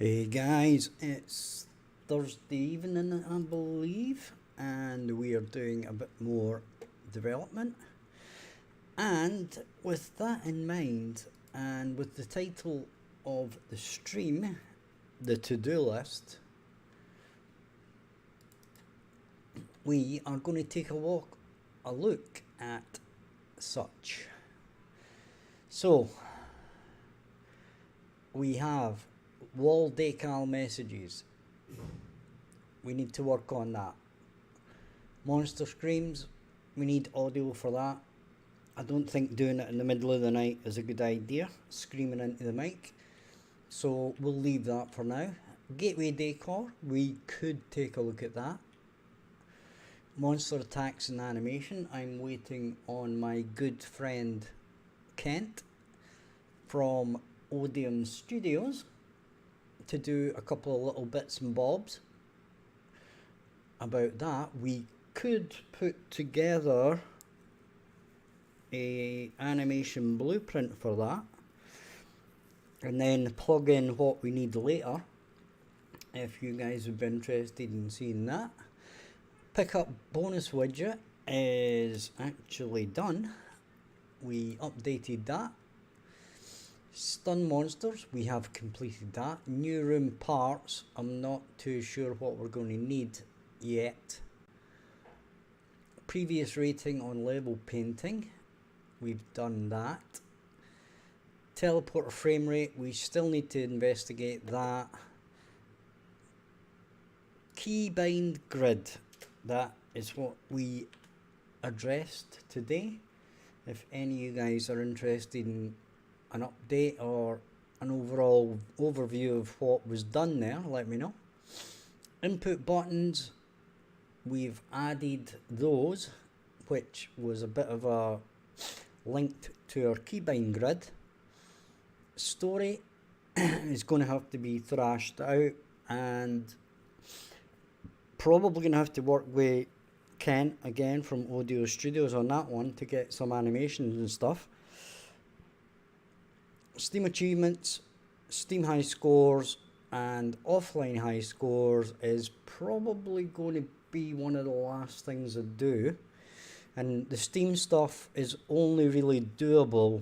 Hey guys, it's Thursday evening, I believe, and we are doing a bit more development. And with that in mind, and with the title of the stream, the to-do list, we are going to take a look at such. So, we have wall decal messages. We need to work on that. Monster screams, we need audio for that. I don't think doing it in the middle of the night is a good idea, screaming into the mic. So we'll leave that for now. Gateway decor, we could take a look at that. Monster attacks and animation, I'm waiting on my good friend Kent from Odium Studios to do a couple of little bits and bobs about that. We could put together a animation blueprint for that and then plug in what we need later if you guys would be interested in seeing that. Pickup bonus widget is actually done. We updated that. Stun monsters, we have completed that. New room parts, I'm not too sure what we're going to need yet. Previous rating on level painting, we've done that. Teleporter frame rate, we still need to investigate that. Keybind grid, that is what we addressed today. If any of you guys are interested in an update or an overall overview of what was done there, let me know. Input buttons, we've added those, which was a bit of a link to our keybind grid. Story is going to have to be thrashed out and probably going to have to work with Kent again from Audio Studios on that one to get some animations and stuff. Steam achievements, Steam high scores and offline high scores is probably going to be one of the last things I do, and the Steam stuff is only really doable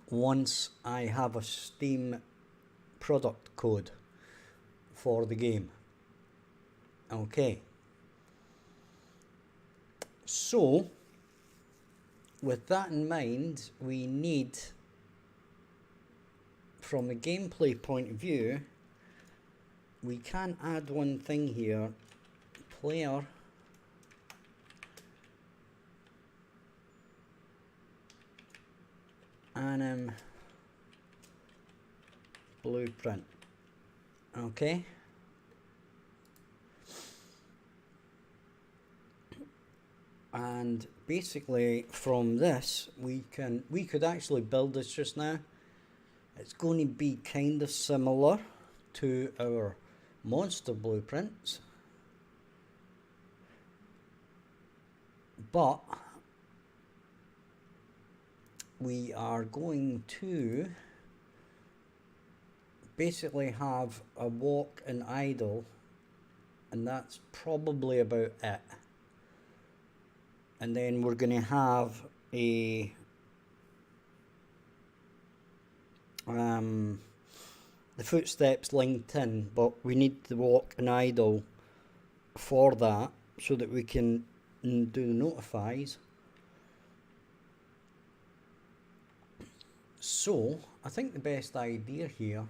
once I have a Steam product code for the game. Okay, so with that in mind, we need, from a gameplay point of view, we can add one thing here. Player anim blueprint. Okay. And basically from this we could actually build this just now. It's going to be kind of similar to our monster blueprints, but we are going to basically have a walk and idle, and that's probably about it. And then we're going to have a the footsteps linked in, but we need the walk and idle for that so that we can do the notifies. So I think the best idea here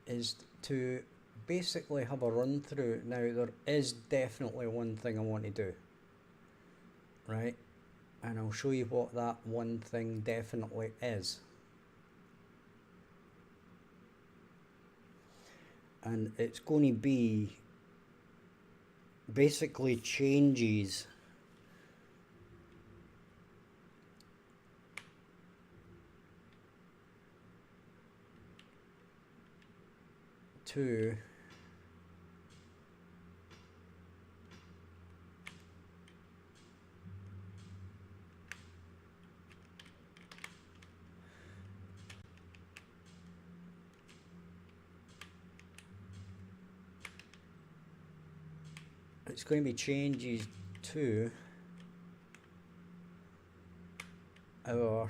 is to basically have a run through. Now there is definitely one thing I want to do, right, and I'll show you what that one thing definitely is. And it's going to be basically changes to it's going to be changes to our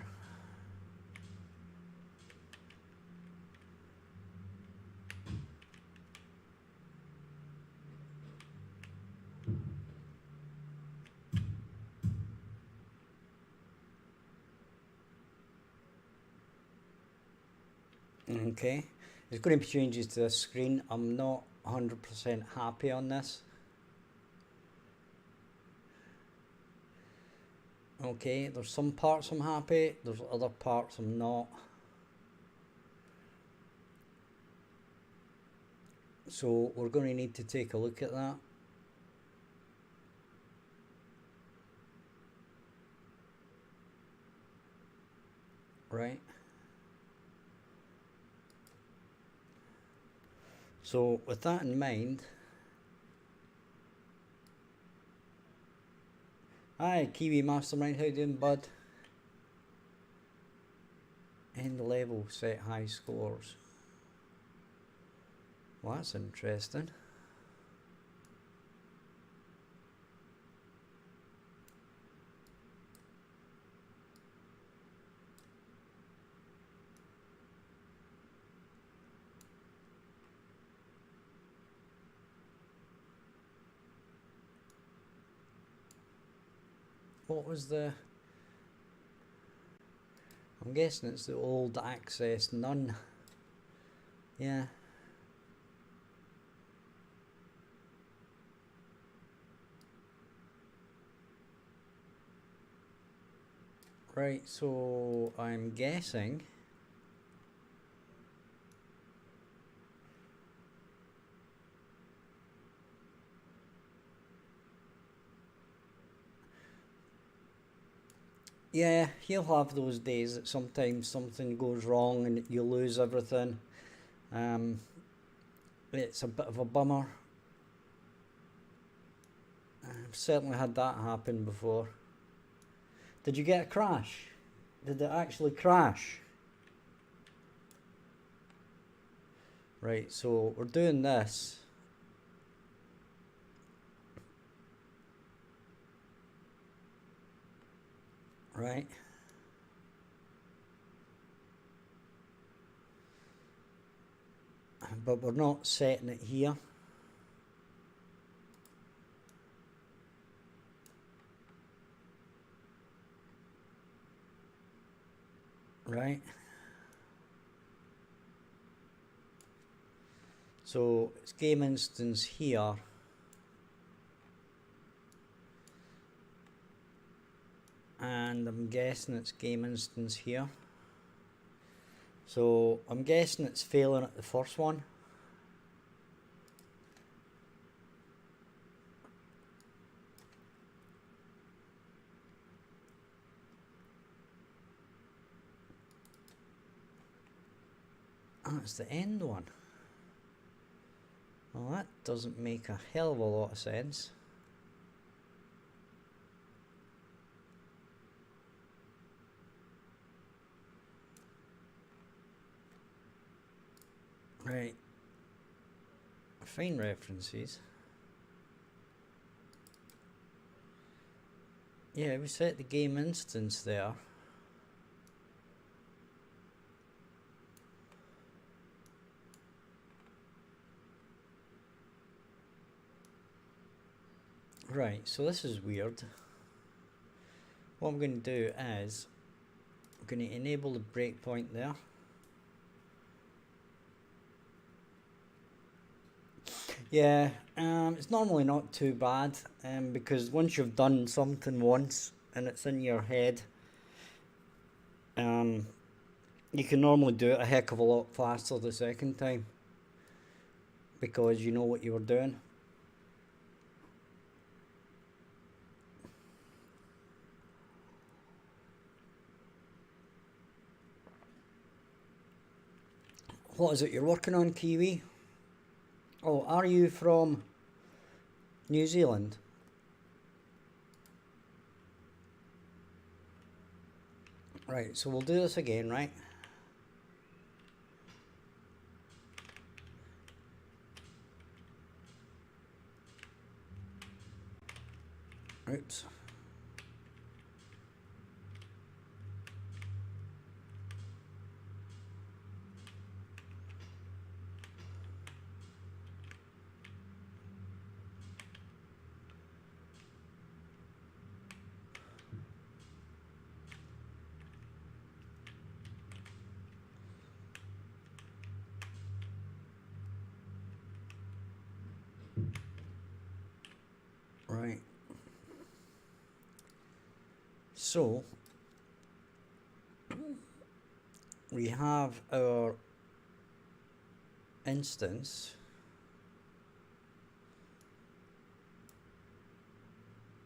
okay, there's going to be changes to this screen. I'm not 100% happy on this. Okay, there's some parts I'm happy, there's other parts I'm not. So we're going to need to take a look at that. Right. So with that in mind, hi Kiwi Mastermind, how you doing, bud? End level, set high scores. Well, that's interesting. What was the... I'm guessing it's the old access none. Yeah. Right, so I'm guessing yeah, you'll have those days that sometimes something goes wrong and you lose everything. It's a bit of a bummer. I've certainly had that happen before. Did you get a crash? Did it actually crash? Right, so we're doing this. Right. But we're not setting it here. Right. So it's game instance here. And I'm guessing it's game instance here. So I'm guessing it's failing at the first one. And it's the end one. Well, that doesn't make a hell of a lot of sense. Right. Find references. Yeah, we set the game instance there. Right, so this is weird. What I'm going to do is I'm going to enable the breakpoint there. Yeah, it's normally not too bad, because once you've done something once and it's in your head, you can normally do it a heck of a lot faster the second time because you know what you were doing. What is it you're working on, Kiwi? Oh, are you from New Zealand? Right, so we'll do this again, right? Oops. Right. So we have our instance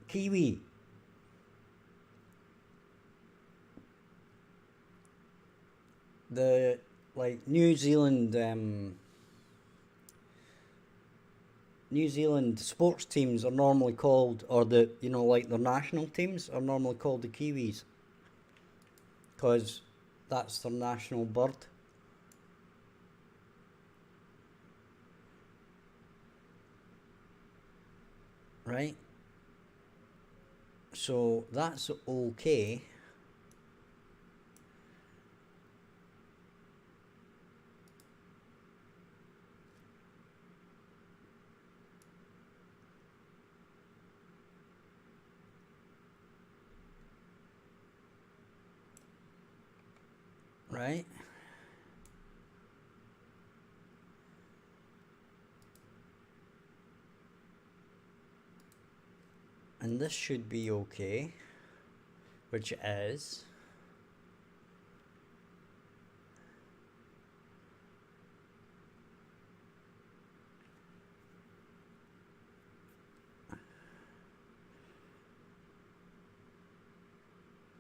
Kiwi. The New Zealand sports teams are normally called, or their national teams are normally called the Kiwis, because that's their national bird. Right? So that's okay. Right? And this should be okay, which it is.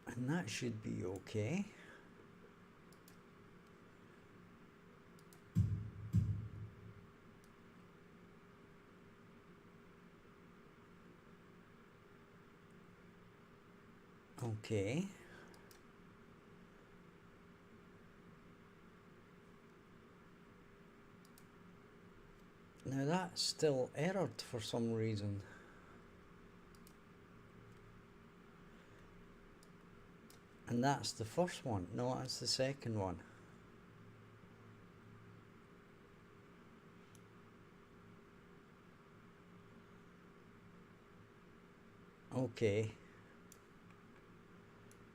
And that should be okay. Okay. Now that's still errored for some reason. And that's the first one. No, that's the second one. Okay.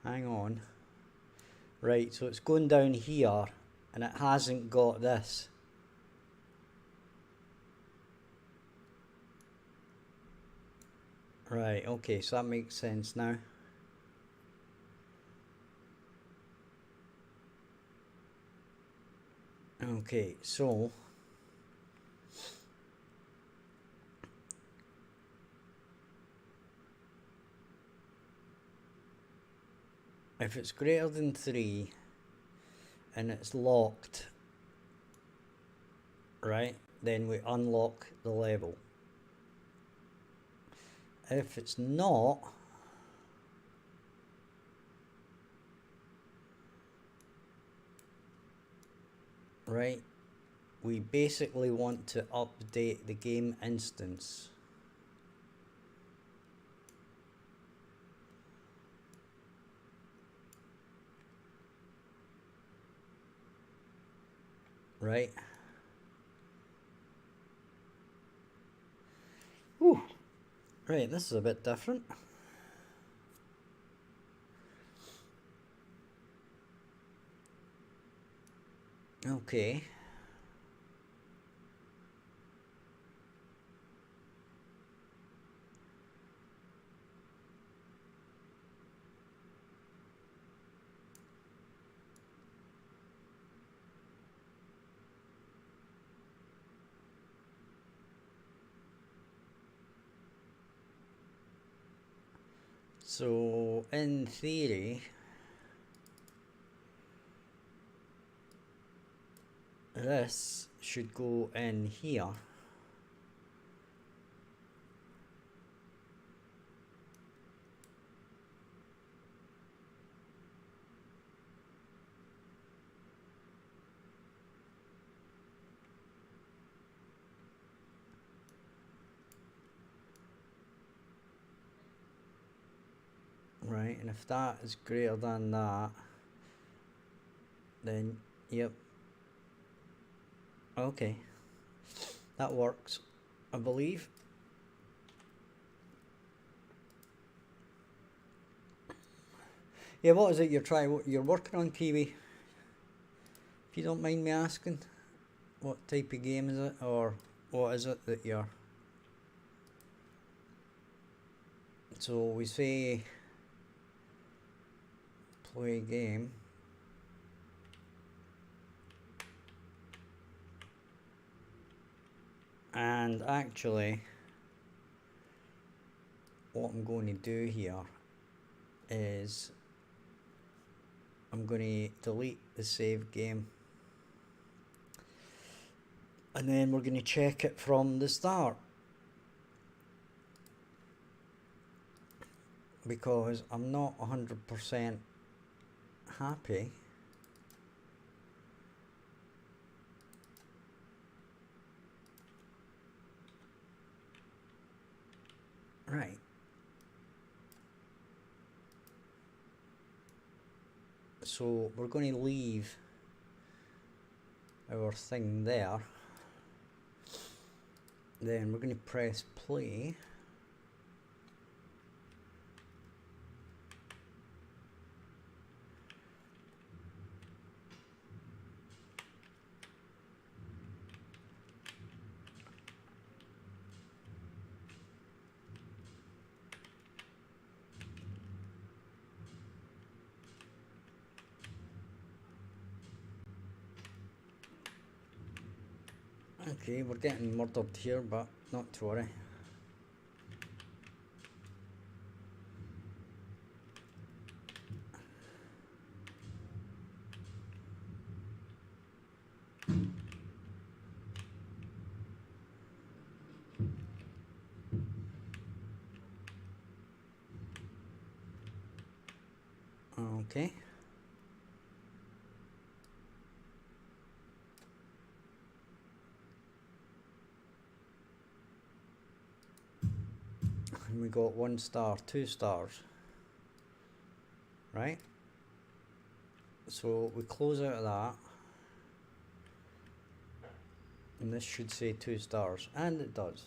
Hang on. Right, so it's going down here and it hasn't got this. Right, okay, so that makes sense now. Okay, so if it's greater than 3 and it's locked, right, then we unlock the level. If it's not, right, we basically want to update the game instance. Right? Whew. Right, this is a bit different. Okay. So, in theory, this should go in here. Right, and if that is greater than that, then yep. Okay, that works, I believe. Yeah, what is it you're working on, Kiwi? If you don't mind me asking, what type of game is it, or what is it that you're... So we say play game. And actually, what I'm going to do here is I'm going to delete the save game, and then we're going to check it from the start, because I'm not 100% happy right. So we're going to leave our thing there, then we're going to press play. Okay, we're getting murdered here, but not to worry. Okay. And we got 1 star, 2 stars. Right? So we close out of that. And this should say 2 stars. And it does.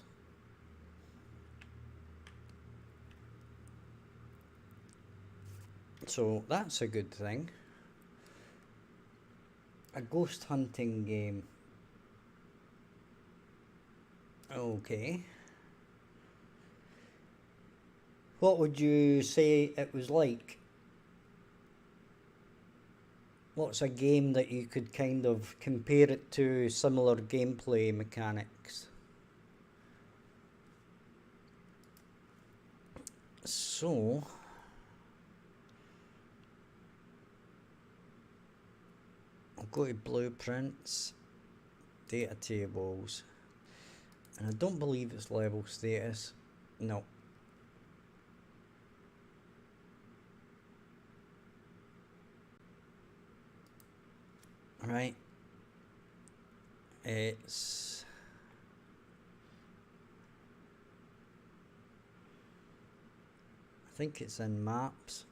So that's a good thing. A ghost hunting game. Okay. What would you say it was like? What's a game that you could kind of compare it to, similar gameplay mechanics? So, I'll go to blueprints, data tables, and I don't believe it's level status. No. Right. It's... I think it's in maps.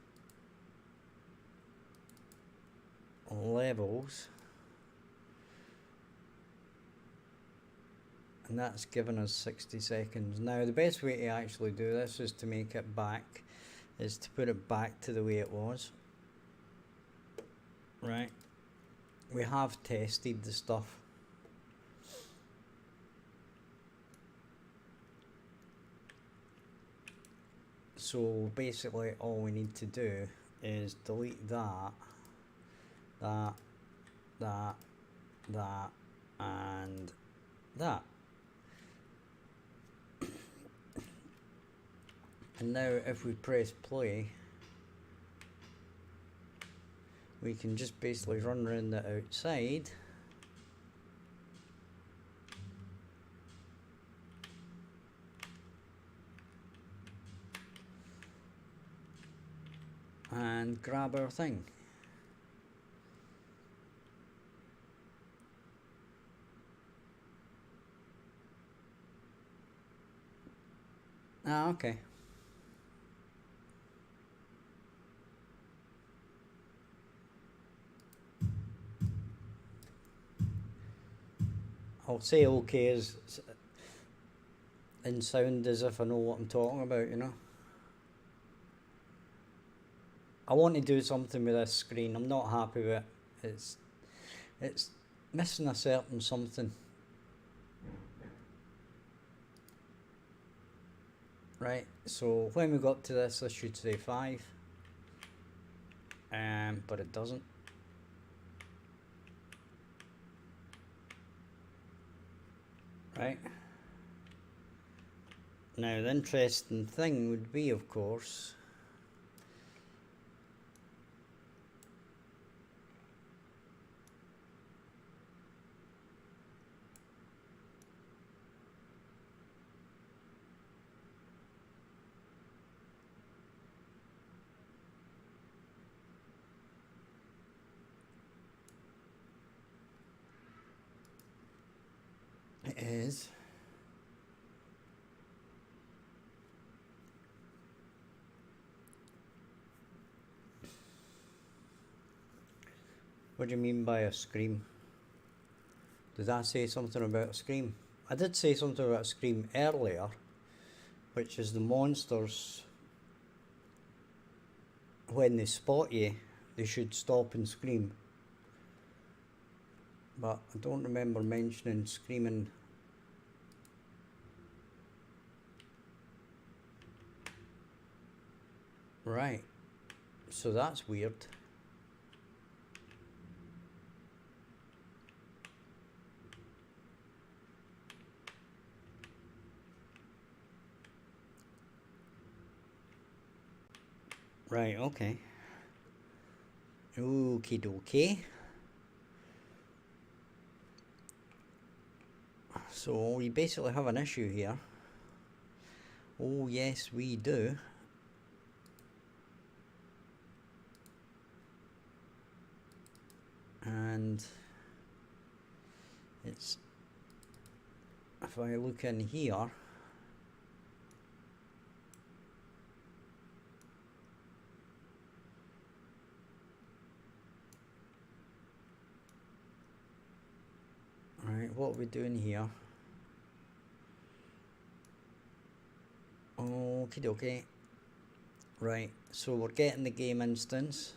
Levels. And that's given us 60 seconds. Now the best way to actually do this is to make it back, is to put it back to the way it was. Right. We have tested the stuff. So basically all we need to do is delete that, and that. And now if we press play, we can just basically run around the outside. And grab our thing. Ah, okay. I'll say okay as in sound as if I know what I'm talking about, you know. I want to do something with this screen. I'm not happy with it. It's missing a certain something. Right, so when we got to this should say 5. But it doesn't. Right. Now the interesting thing would be, of course, it is what do you mean by a scream? Did I say something about a scream? I did say something about a scream earlier, which is the monsters, when they spot you, they should stop and scream. But I don't remember mentioning screaming. Right, so that's weird. Right, okay. Okie dokie. So we basically have an issue here. Oh yes, we do. And it's, if I look in here, right, what are we doing here? Okie dokie. Right, so we're getting the game instance,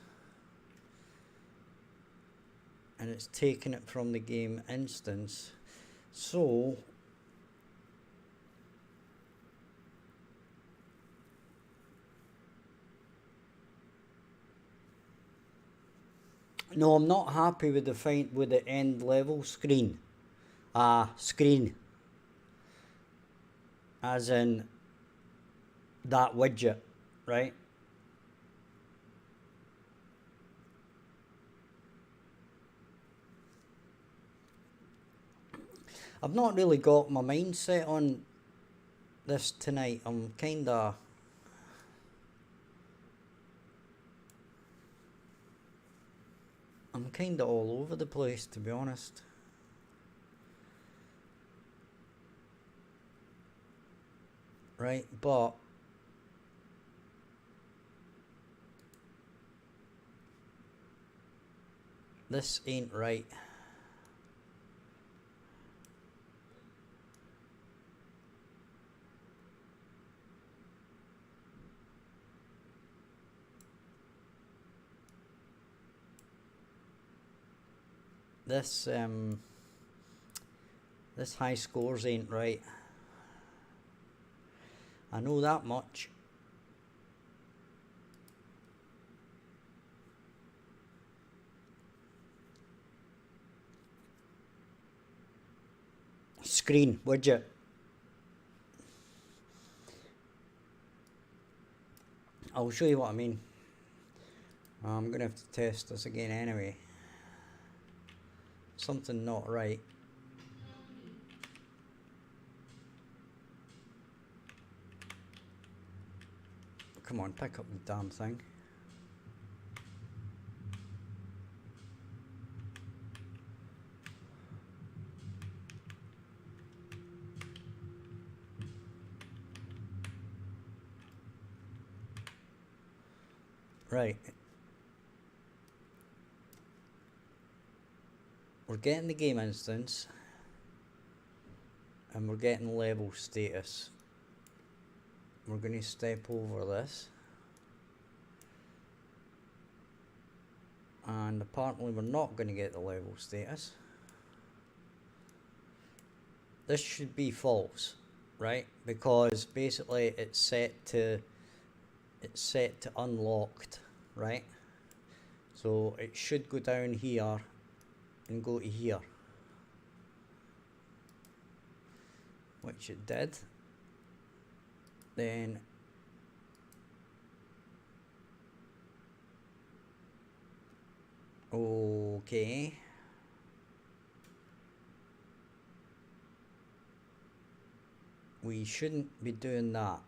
and it's taking it from the game instance. So no, I'm not happy with the end level screen. Screen. As in that widget, right? I've not really got my mindset on this tonight. I'm kinda all over the place, to be honest. Right, but this ain't right. This high scores ain't right. I know that much. Screen widget. I'll show you what I mean. I'm gonna have to test this again anyway. Something not right. Come on, pick up the damn thing. Right. We're getting the game instance. and we're getting level status. We're going to step over this, and apparently we're not going to get the level status. This should be false, right? Because basically it's set to unlocked, right? So it should go down here and go to here, which it did. Then okay, we shouldn't be doing that.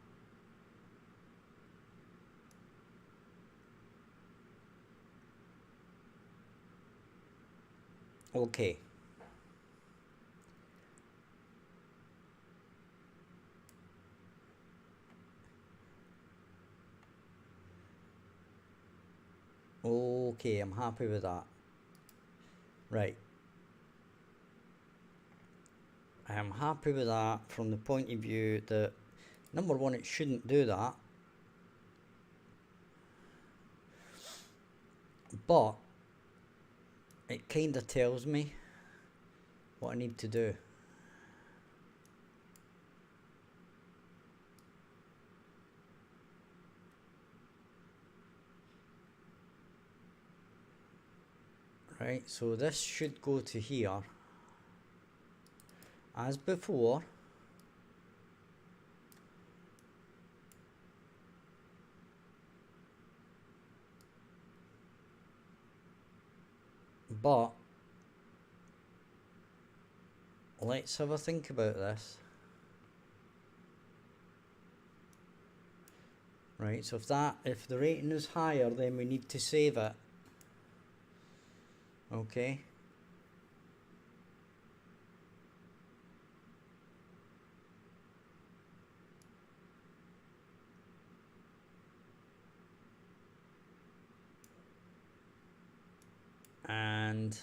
Okay. Okay, I'm happy with that. Right. I am happy with that from the point of view that, number one, it shouldn't do that. But it kind of tells me what I need to do. Right, so this should go to here as before. But let's have a think about this. Right, so if the rating is higher, then we need to save it. Okay. And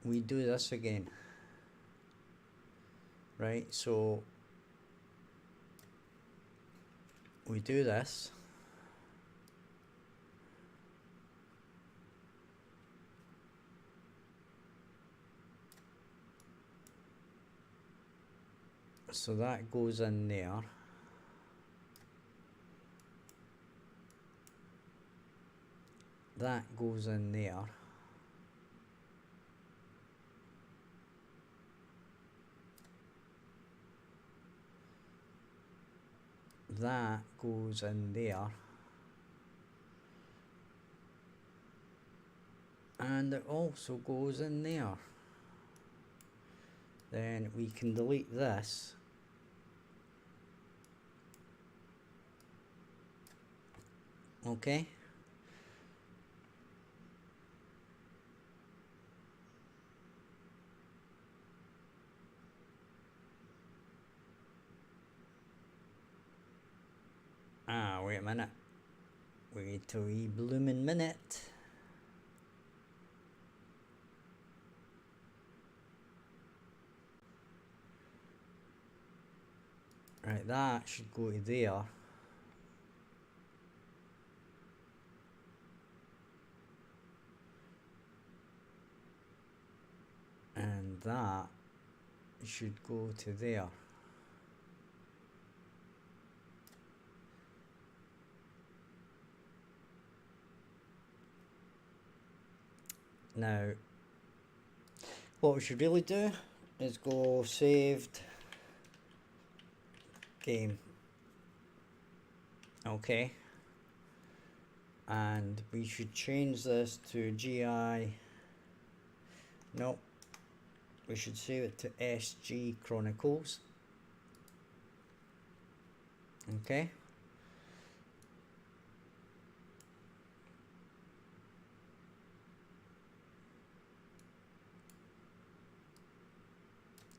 we do this again. Right, so we do this. So that goes in there. That goes in there. That goes in there. And it also goes in there. Then we can delete this. Okay. Wait a minute. Wait a wee bloomin' minute. Right, that should go to there. And that should go to there. Now, what we should really do is go saved game. Okay. And we should change this to GI. No. We should save it to SG Chronicles. Okay.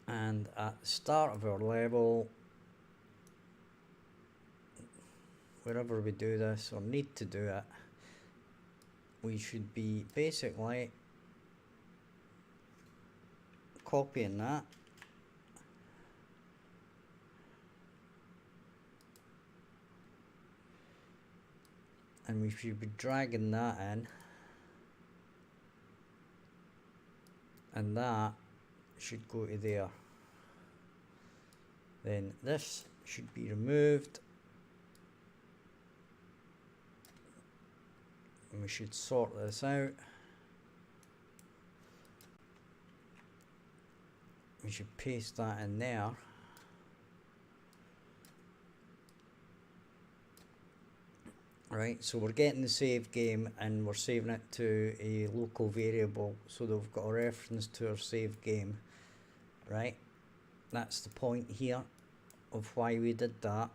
And at the start of our level, wherever we do this or need to do it, we should be basically copying that and we should be dragging that in, and that should go to there. Then this should be removed, and we should sort this out. We should paste that in there. Right, so we're getting the save game and we're saving it to a local variable, so that we've got a reference to our save game. Right, that's the point here of why we did that.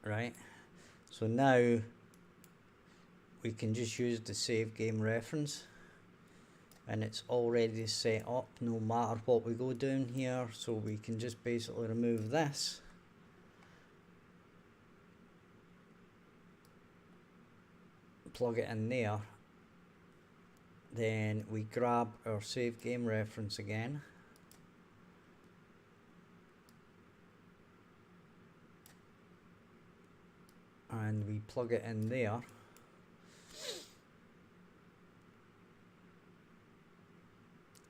Right, so now we can just use the save game reference, and it's already set up no matter what we go down here, so we can just basically remove this. Plug it in there, then we grab our save game reference again, and we plug it in there,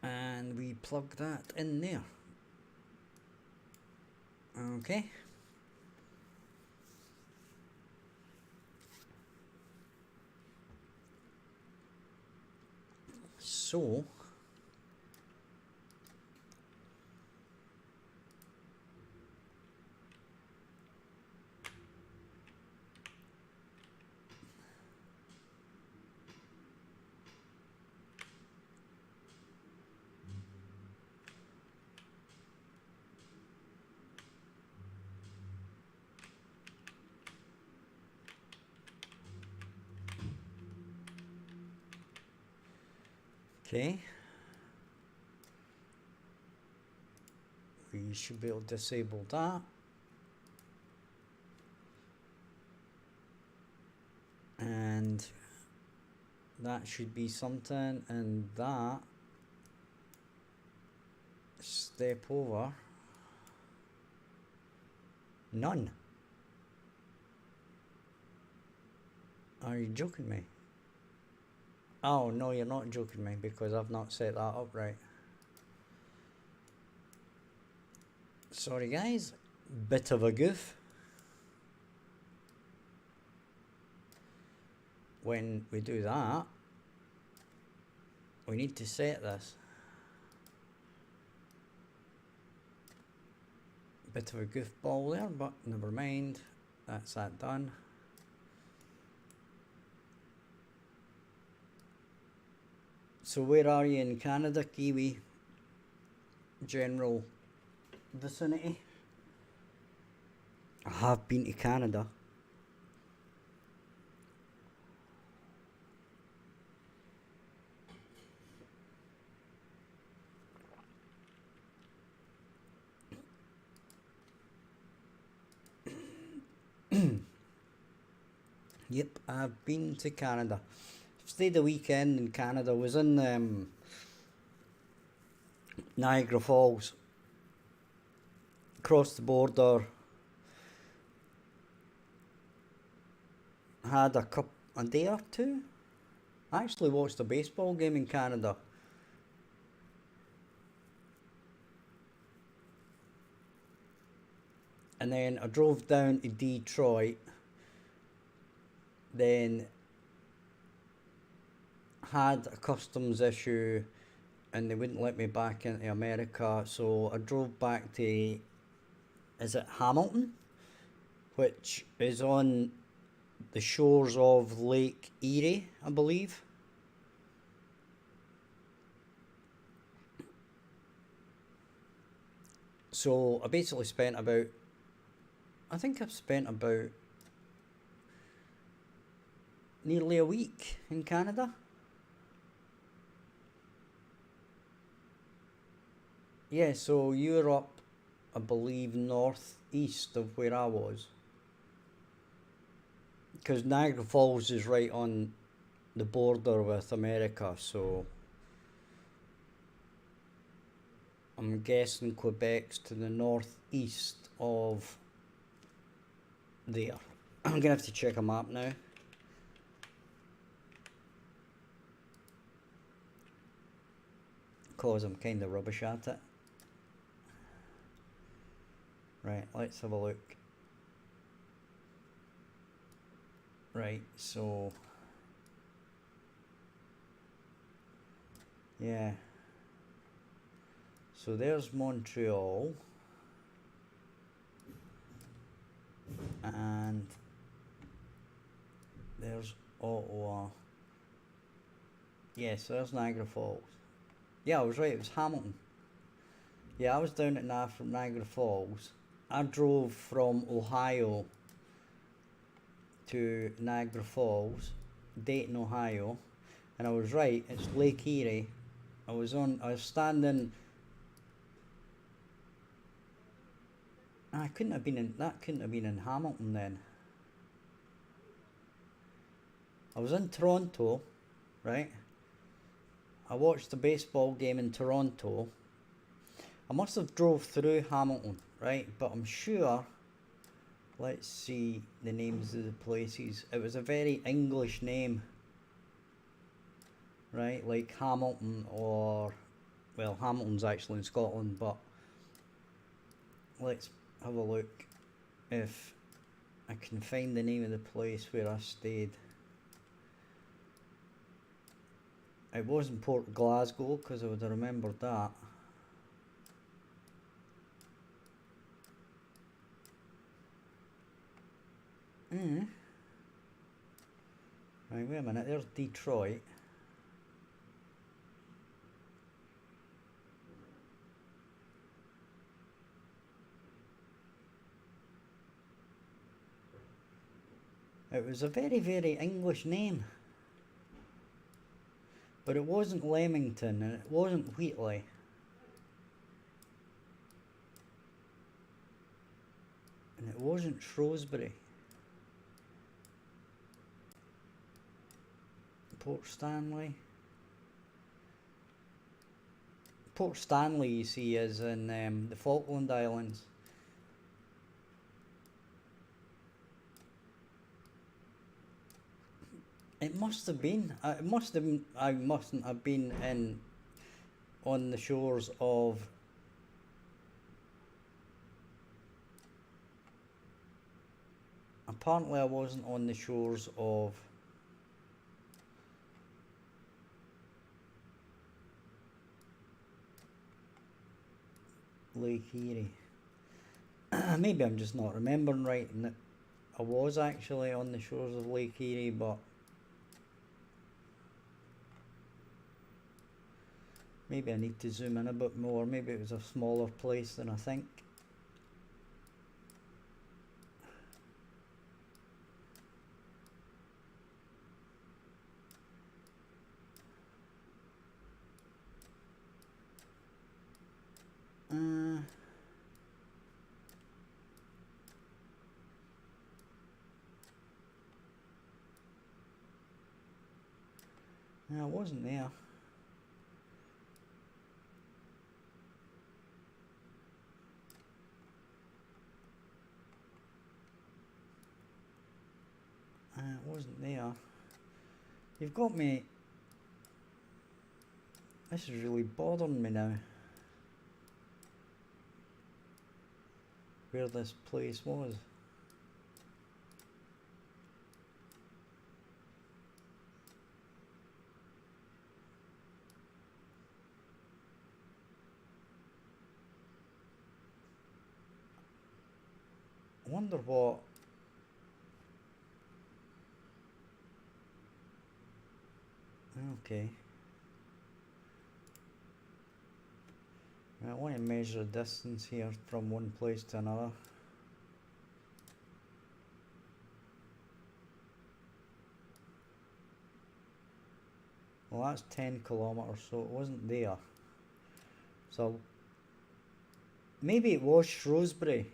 and we plug that in there. Okay. So okay, we should be able to disable that, and that should be something, and that step over none. Are you joking me? Oh no, you're not joking me, because I've not set that up right. Sorry guys, bit of a goof. When we do that, we need to set this. Bit of a goofball there, but never mind, that's that done. So where are you in Canada, Kiwi? General vicinity? I have been to Canada. Yep, I've been to Canada. Stayed a weekend in Canada. Was in Niagara Falls. Crossed the border. Had a day or two. I actually watched a baseball game in Canada. And then I drove down to Detroit. Then had a customs issue and they wouldn't let me back into America, so I drove back to, is it Hamilton? Which is on the shores of Lake Erie, I believe. So I basically spent about, I think I've spent about nearly a week in Canada. Yeah, so you're up, I believe, northeast of where I was. Because Niagara Falls is right on the border with America, so I'm guessing Quebec's to the northeast of there. I'm gonna have to check a map now. because I'm kind of rubbish at it. Right, let's have a look. Right, so yeah, so there's Montreal, and there's Ottawa. Yeah, so there's Niagara Falls. Yeah, I was right, it was Hamilton. Yeah, I was down at Niagara Falls. I drove from Ohio to Niagara Falls, Dayton, Ohio, and I was right, it's Lake Erie. I was standing. That couldn't have been in Hamilton then. I was in Toronto, right? I watched the baseball game in Toronto. I must have drove through Hamilton, right? But I'm sure, let's see the names of the places. It was a very English name, right? Like Hamilton, or, well, Hamilton's actually in Scotland, but let's have a look if I can find the name of the place where I stayed. It wasn't Port Glasgow, because I would have remembered that. Right, wait a minute, there's Detroit. It was a very, very English name. But it wasn't Leamington, and it wasn't Wheatley. And it wasn't Shrewsbury. Port Stanley. Port Stanley, you see, is in the Falkland Islands. It must have been. I mustn't have been on the shores of. Apparently, I wasn't on the shores of. Lake Erie. Maybe I'm just not remembering right, and I was actually on the shores of Lake Erie, but maybe I need to zoom in a bit more. Maybe it was a smaller place than I think. I wasn't there. It wasn't there. You've got me. This is really bothering me now. Where this place was. I wonder what. Okay. I want to measure the distance here from one place to another. Well, that's 10 kilometers, so it wasn't there. So maybe it was Shrewsbury.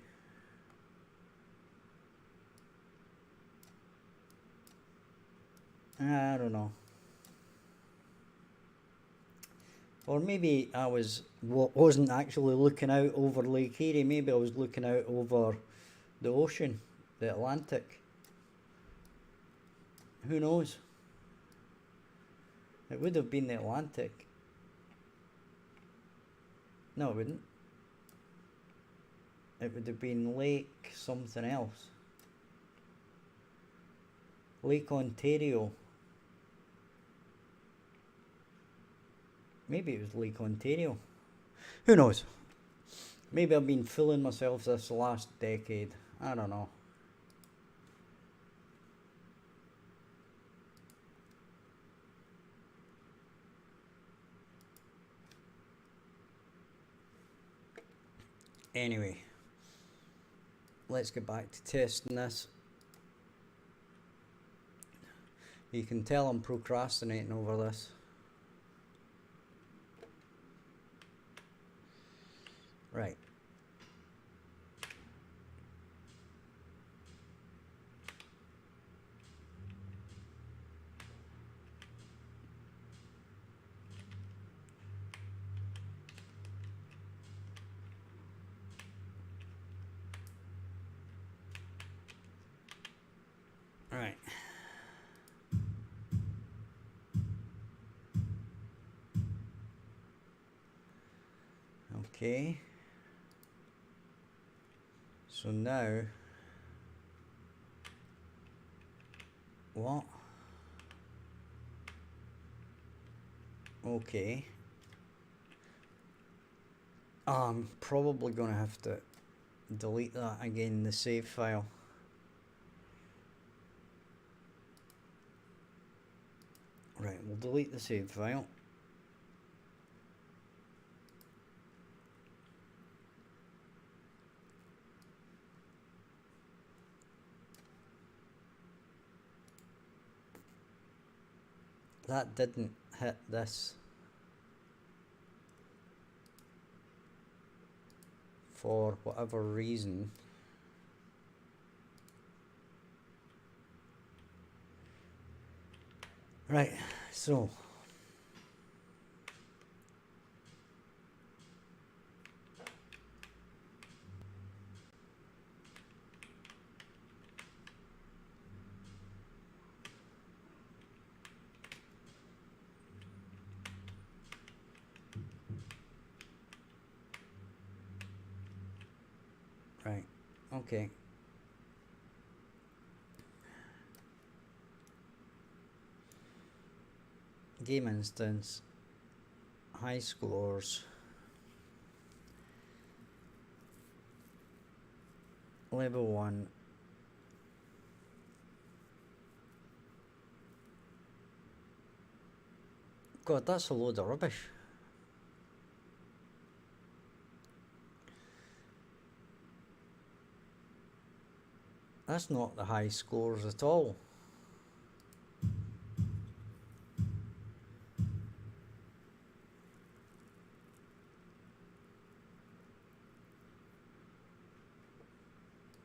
I don't know. Or maybe I wasn't actually looking out over Lake Erie. Maybe I was looking out over the ocean, the Atlantic. Who knows? It would have been the Atlantic. No, it wouldn't. It would have been Lake something else. Lake Ontario. Maybe it was Lake Ontario. Who knows? Maybe I've been fooling myself this last decade. I don't know. Anyway, let's get back to testing this. You can tell I'm procrastinating over this. Right. Right. Okay. So now, what? Okay. I'm probably going to have to delete that again in the save file. Right, we'll delete the save file. That didn't hit this for whatever reason. Right, so right, okay. Game instance, high scores, level 1. God, that's a load of rubbish. That's not the high scores at all.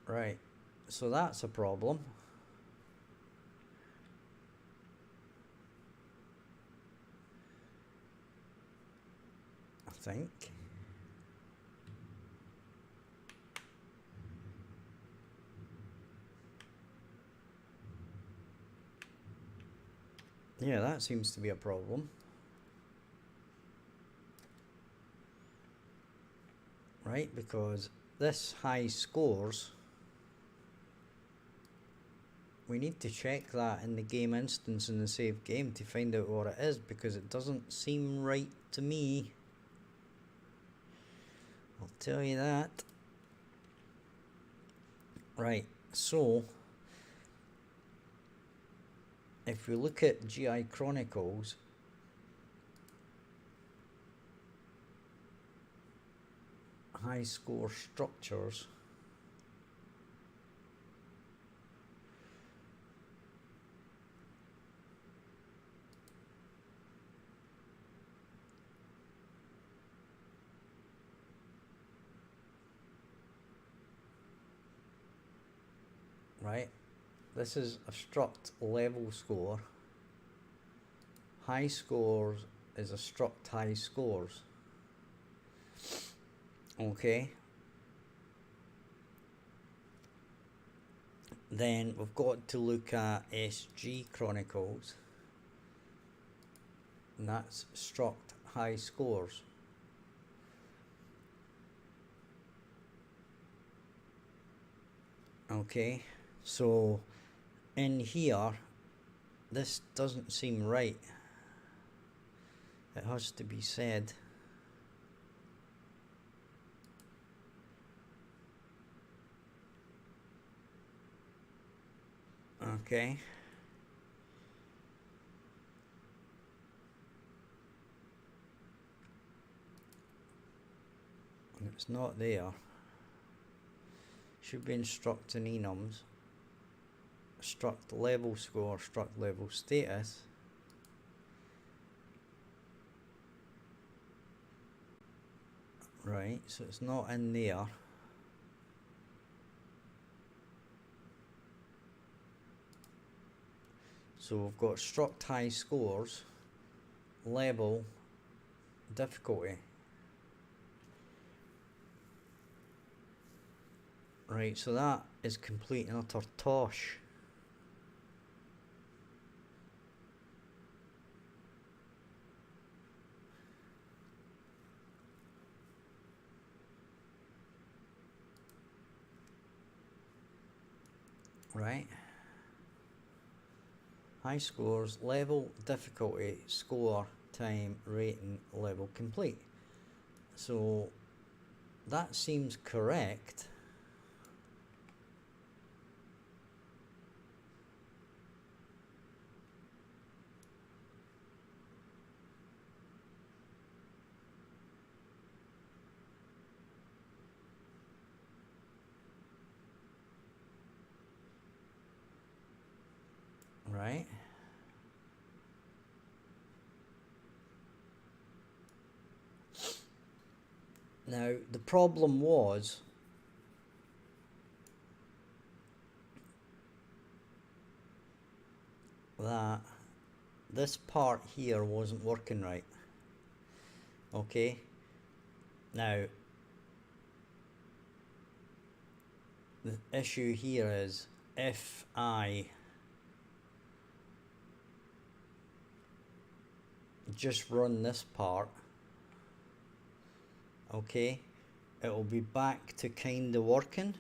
Right, so that's a problem. I think. Yeah, that seems to be a problem. Right, because this high scores, we need to check that in the game instance in the save game to find out what it is, because it doesn't seem right to me. I'll tell you that. Right, so if we look at GI Chronicles, high score structures, right, this is a struct level score. High scores is a struct high scores. Okay. Then we've got to look at SG Chronicles, and that's struct high scores. Okay, so in here, this doesn't seem right. It has to be said. Okay. It's not there. Should be instructing enums. Struct level score, struct level status. Right, so it's not in there. So we've got struct high scores, level, difficulty. Right, so that is complete and utter tosh. Right. High scores, level, difficulty, score, time, rating, level complete. So that seems correct. Right. Now the problem was that this part here wasn't working right. Okay. Now the issue here is if I just run this part, okay, it'll be back to kinda working,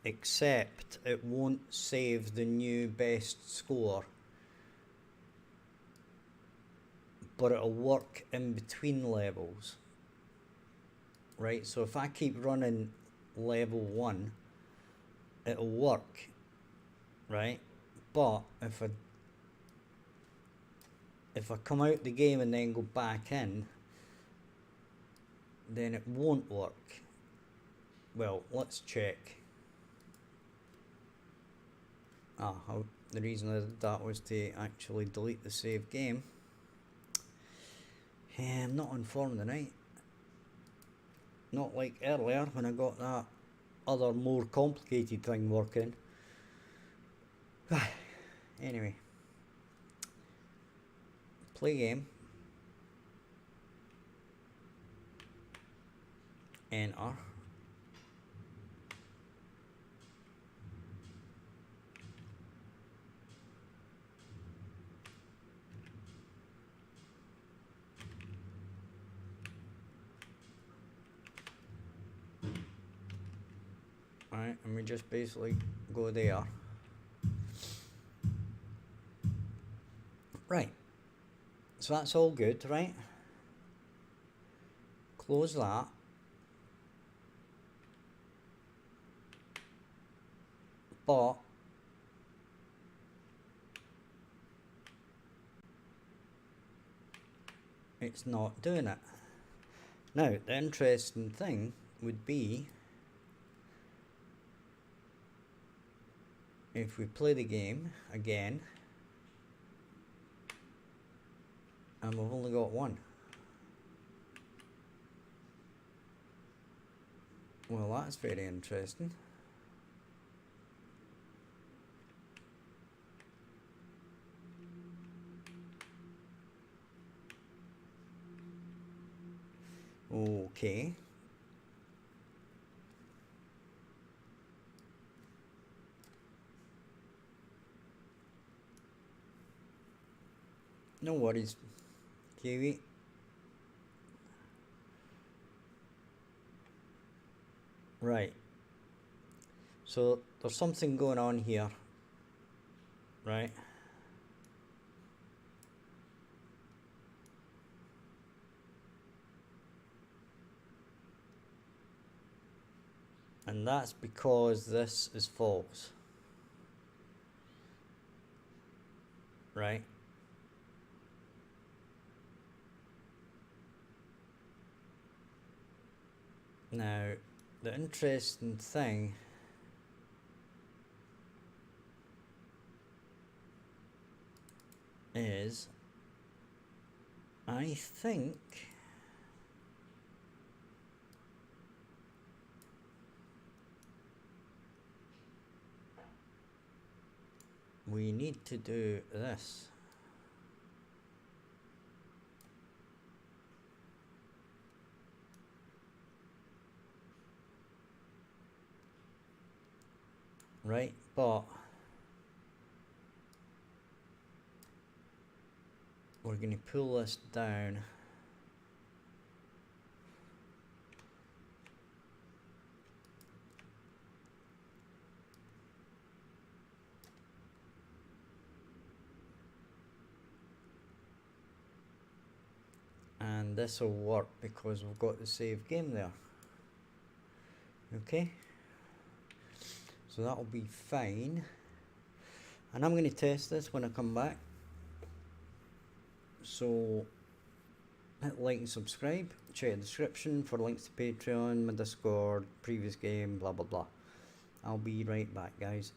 except it won't save the new best score, but it'll work in between levels. Right, so if I keep running level 1, it'll work, right? But if I come out the game and then go back in, then it won't work. Well, let's check. The reason I did that was to actually delete the save game. I'm not on form tonight. Not like earlier when I got that other more complicated thing working. Anyway. Play game. Enter. Alright, and we just basically go there. Right. So that's all good, right? Close that. But it's not doing it. Now, the interesting thing would be if we play the game again and we've only got one. Well, that's very interesting. Okay. No worries, Kiwi. Right. So there's something going on here, right? And that's because this is false, right? Now, the interesting thing is, I think we need to do this. Right, but we're going to pull this down. And this will work because we've got the save game there. Okay, so that'll be fine. And I'm going to test this when I come back. So hit like and subscribe. Check the description for links to Patreon, my Discord, previous game, blah blah blah. I'll be right back, guys.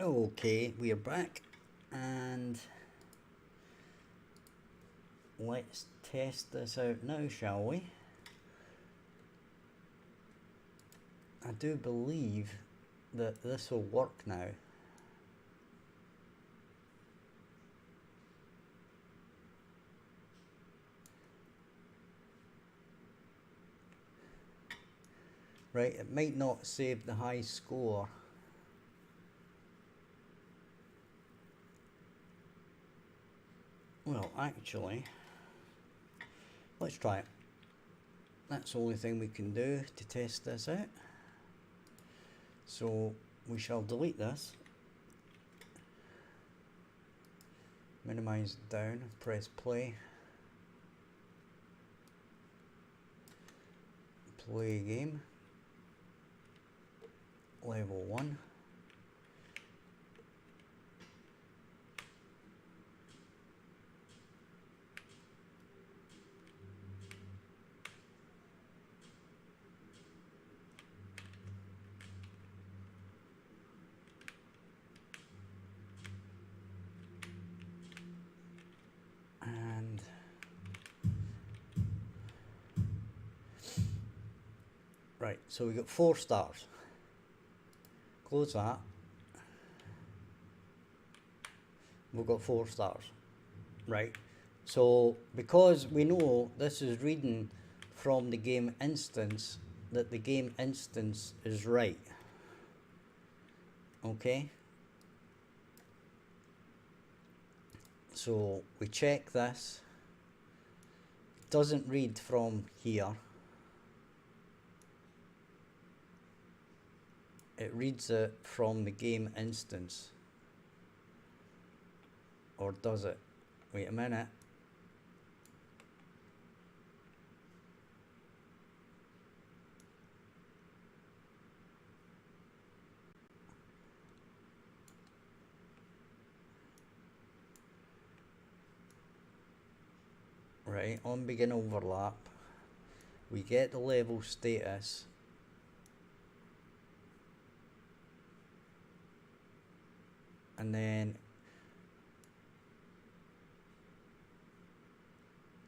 Okay, we are back, and let's test this out now, shall we? I do believe that this will work now. Right, it might not save the high score. Well, actually, let's try it. That's the only thing we can do to test this out. So we shall delete this, minimize it down, press play, play game, level 1. And right, so we got 4 stars. Close that. We've got 4 stars. Right, so because we know this is reading from the game instance, that the game instance is right. Okay, so we check this. It doesn't read from here. It reads it from the game instance. Or does it? Wait a minute. Right, on begin overlap, we get the level status. And then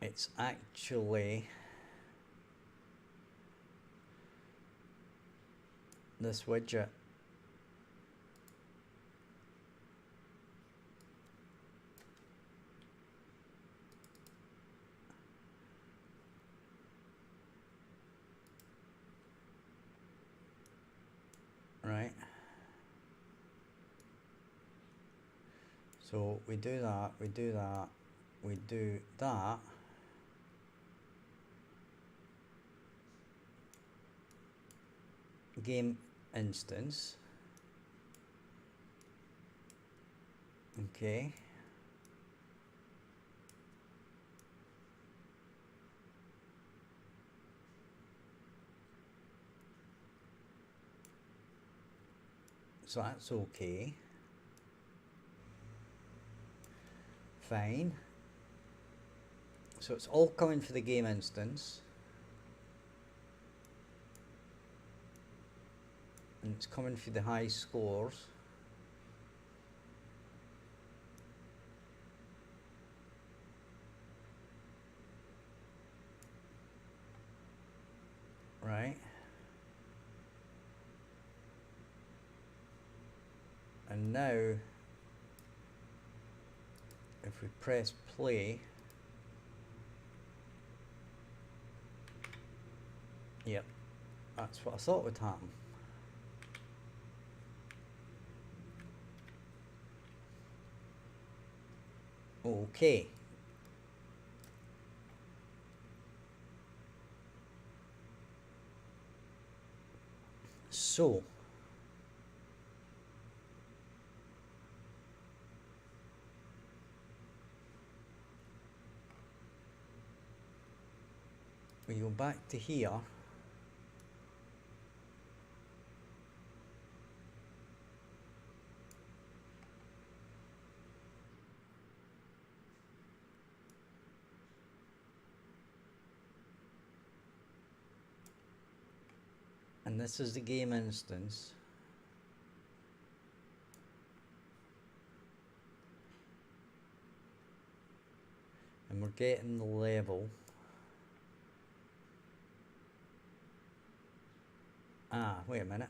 it's actually this widget. Right. So we do that, we do that, we do that. Game instance. Okay. So that's okay. Fine. So it's all coming for the game instance. And it's coming for the high scores. Right. And now, if we press play, yep, that's what I thought would happen. Okay. So, we go back to here. And this is the game instance. and we're getting the level. Wait a minute.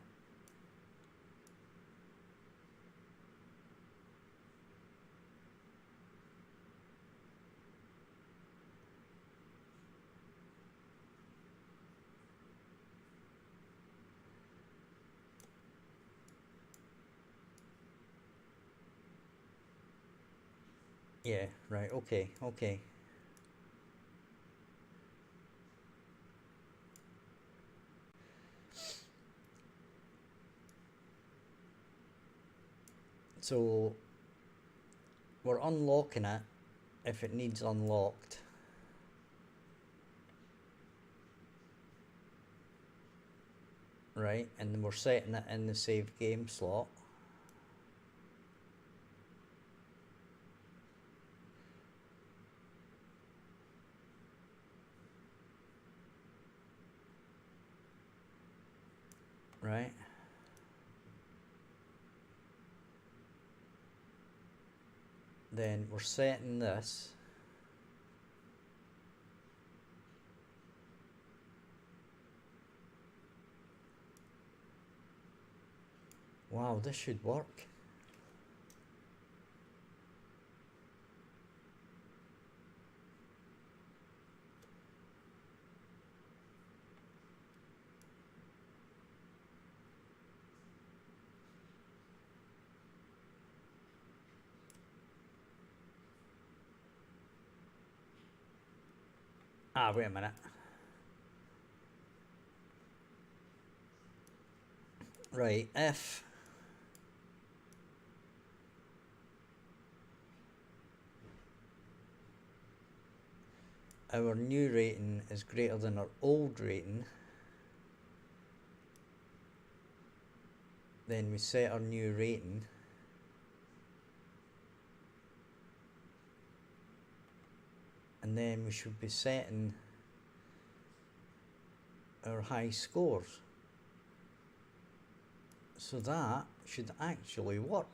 Yeah, right, okay. So we're unlocking it if it needs unlocked. Right, and then we're setting it in the save game slot. Right. Then we're setting this. Wow, this should work. Wait a minute. Right, if our new rating is greater than our old rating, then we set our new rating. And then we should be setting our high scores. So that should actually work.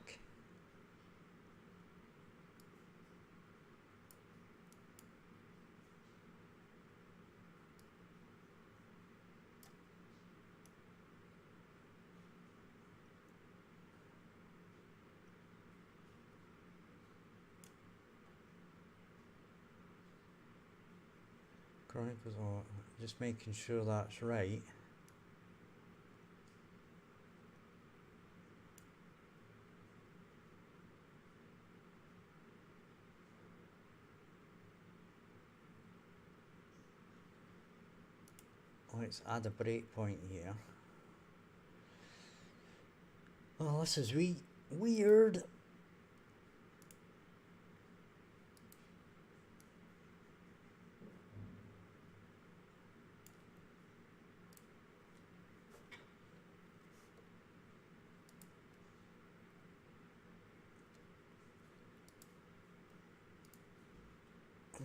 Chronicles, just making sure that's right. Let's add a breakpoint here. Oh, this is weird.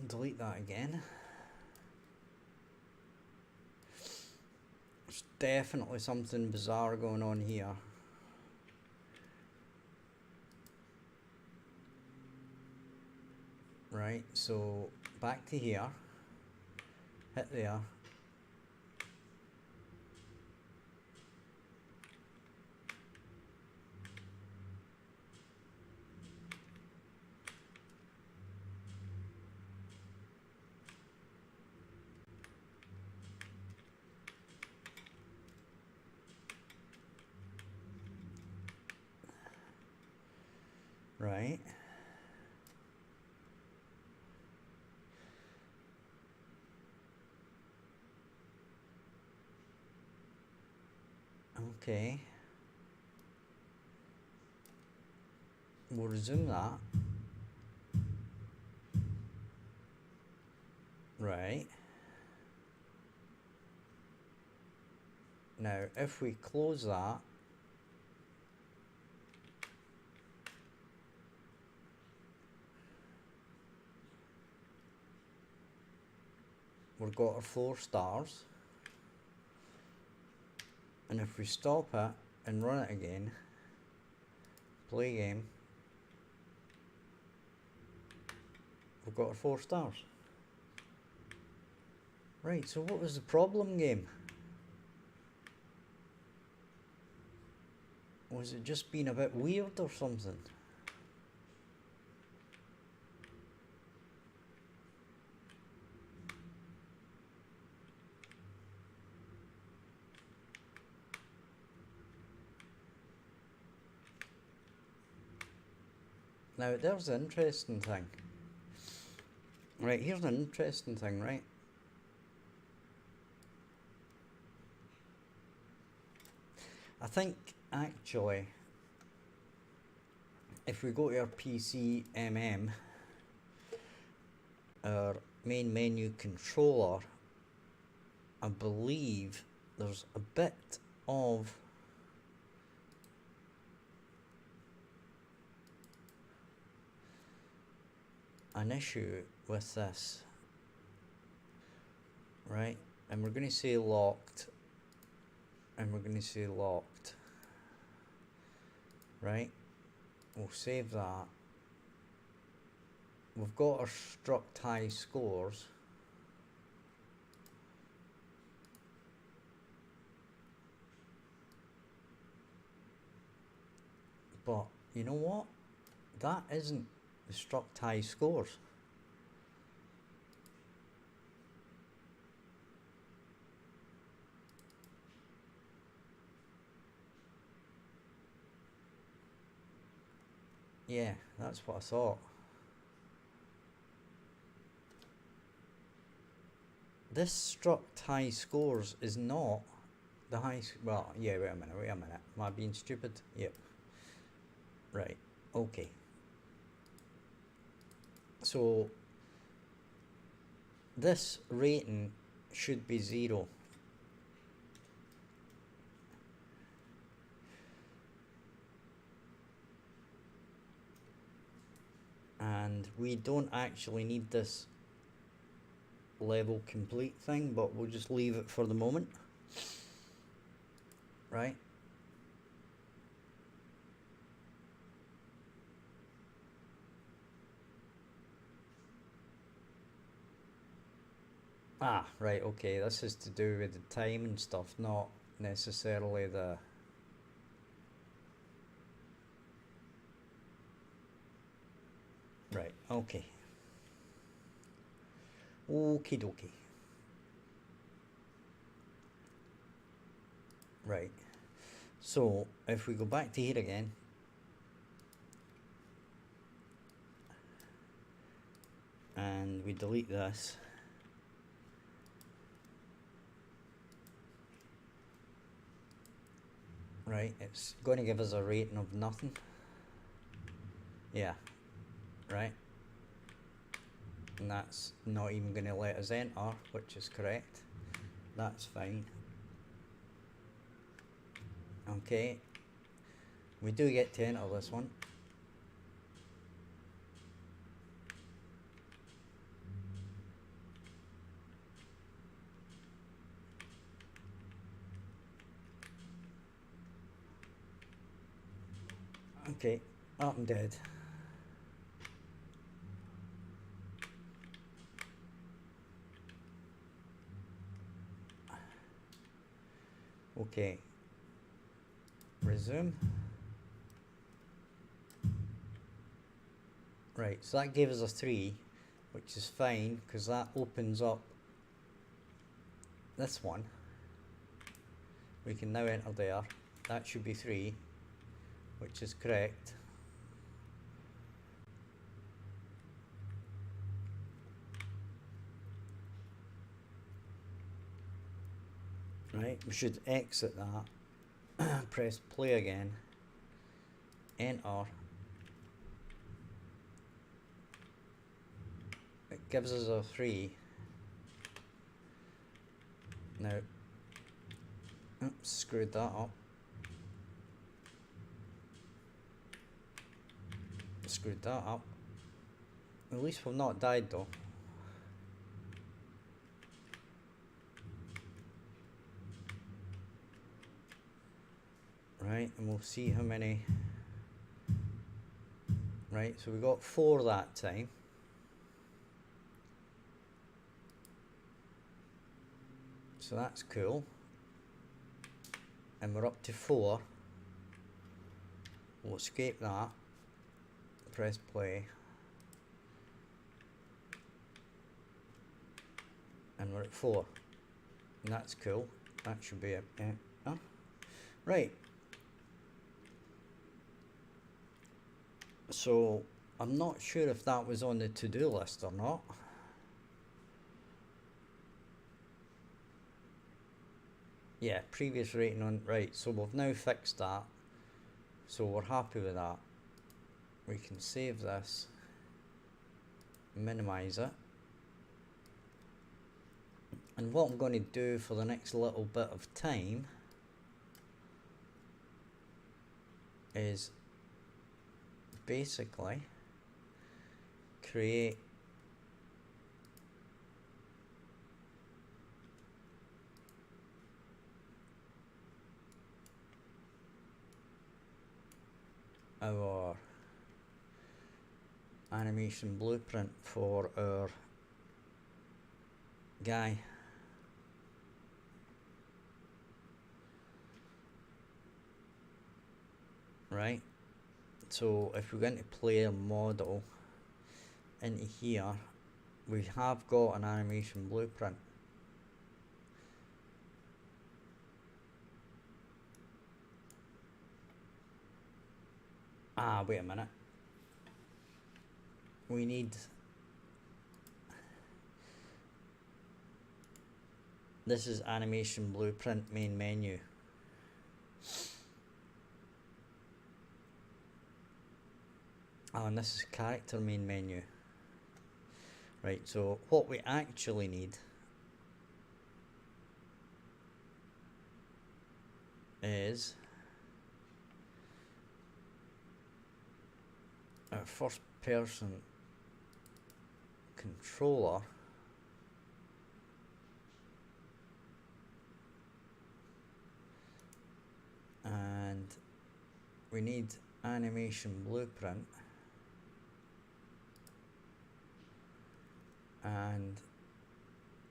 Delete that again. There's definitely something bizarre going on here. Right, so back to here. Hit there. Right. Okay. We'll resume that. Right. Now, if we close that, we've got our 4 stars. And if we stop it and run it again, play game, we've got our 4 stars. Right, so what was the problem, game? Was it just being a bit weird or something? Now, there's the interesting thing. Right, here's an interesting thing, right? I think, actually, if we go to our PC our main menu controller, I believe there's a bit of an issue with this, right? And we're going to say locked, and we're going to say locked, right? We'll save that. We've got our struct high scores. But you know what? That isn't the struct high scores. Yeah, that's what I thought. This struct high scores is not the high. Well, yeah, wait a minute. Am I being stupid? Yep. Right, okay. So, this rating should be 0. And we don't actually need this level complete thing, but we'll just leave it for the moment. Right? Ah, right, okay, this is to do with the time and stuff, not necessarily the... Right, okay. Okie dokie. Right, so if we go back to here again, and we delete this, right, it's going to give us a rating of nothing. Yeah, right, and that's not even going to let us enter, which is correct. That's fine. Okay, we do get to enter this one. Okay, I'm dead. Okay, resume. Right, so that gave us a 3, which is fine because that opens up this one. We can now enter there. That should be 3, which is correct. Right, we should exit that, press play again, enter. It gives us a 3. Now, oops, screwed that up. Screwed that up. At least we've not died though. Right, and we'll see how many. Right, so we got 4 that time. So that's cool. And we're up to 4. We'll escape that. Press play. And we're at 4. And that's cool. That should be it. Oh. Right. So I'm not sure if that was on the to-do list or not. Yeah, previous rating on, right, so we've now fixed that. So we're happy with that. We can save this, minimize it. And what I'm going to do for the next little bit of time is basically create our animation blueprint for our guy. Right, so if we go into player model, into here, we have got an animation blueprint. Ah, wait a minute. We need this is animation blueprint main menu. Oh, and this is character main menu. Right, so what we actually need is a first person controller and we need animation blueprint and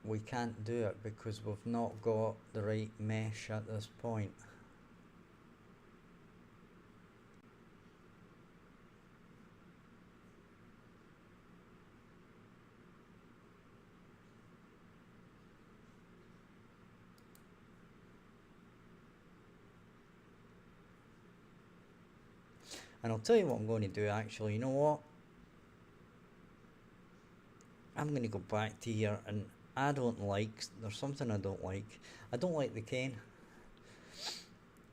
we can't do it because we've not got the right mesh at this point. And I'll tell you what I'm going to do actually, you know what? I'm going to go back to here and there's something I don't like. I don't like the cane.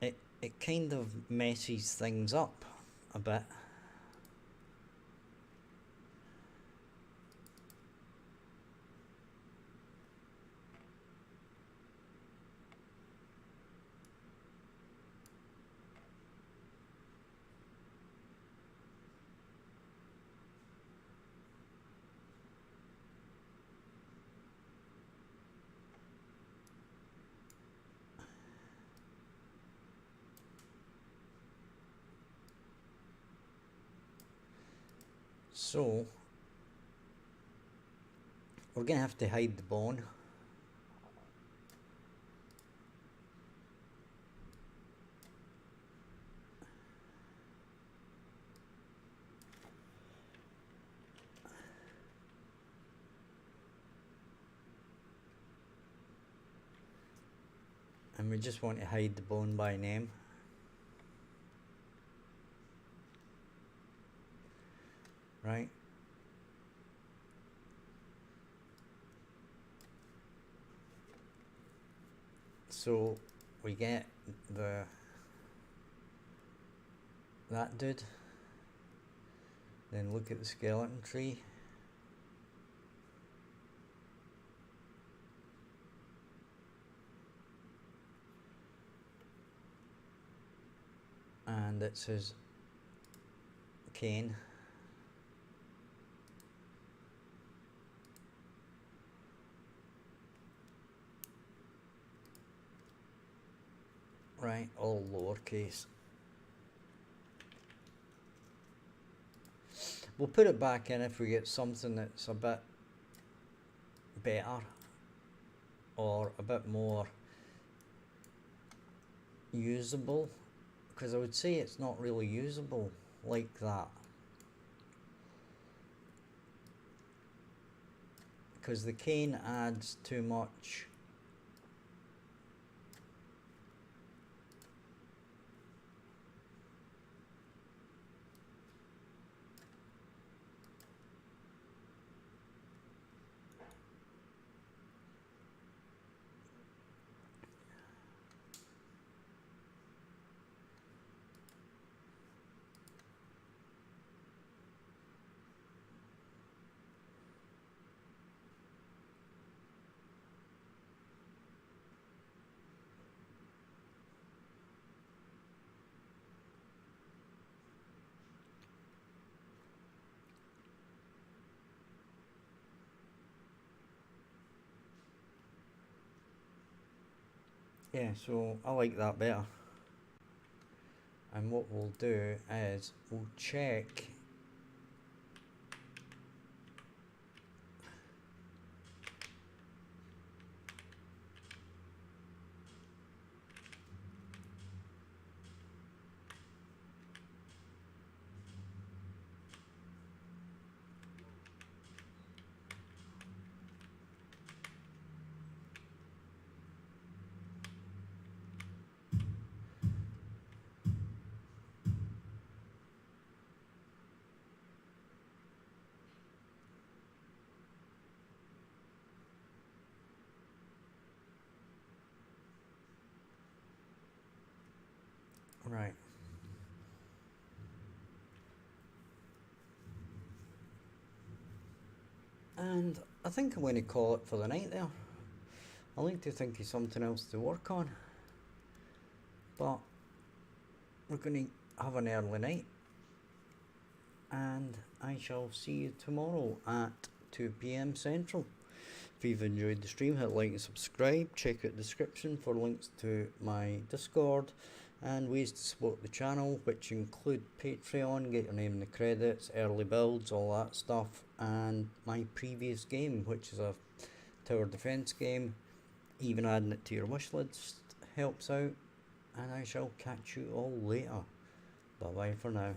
It kind of messes things up a bit. So we're going to have to hide the bone. And we just want to hide the bone by name. Right? So we get that dude. Then look at the skeleton tree. And it says cane. Right, all lowercase. We'll put it back in if we get something that's a bit better or a bit more usable, because I would say it's not really usable like that, because the cane adds too much. Yeah, so I like that better. And what we'll do is we'll check right. And I think I'm going to call it for the night there. I like to think of something else to work on, but we're going to have an early night, and I shall see you tomorrow at 2 p.m. Central. If you've enjoyed the stream, hit like and subscribe. Check out the description for links to my Discord and ways to support the channel, which include Patreon, get your name in the credits, early builds, all that stuff, and my previous game, which is a tower defense game. Even adding it to your wish list helps out, and I shall catch you all later. Bye bye for now.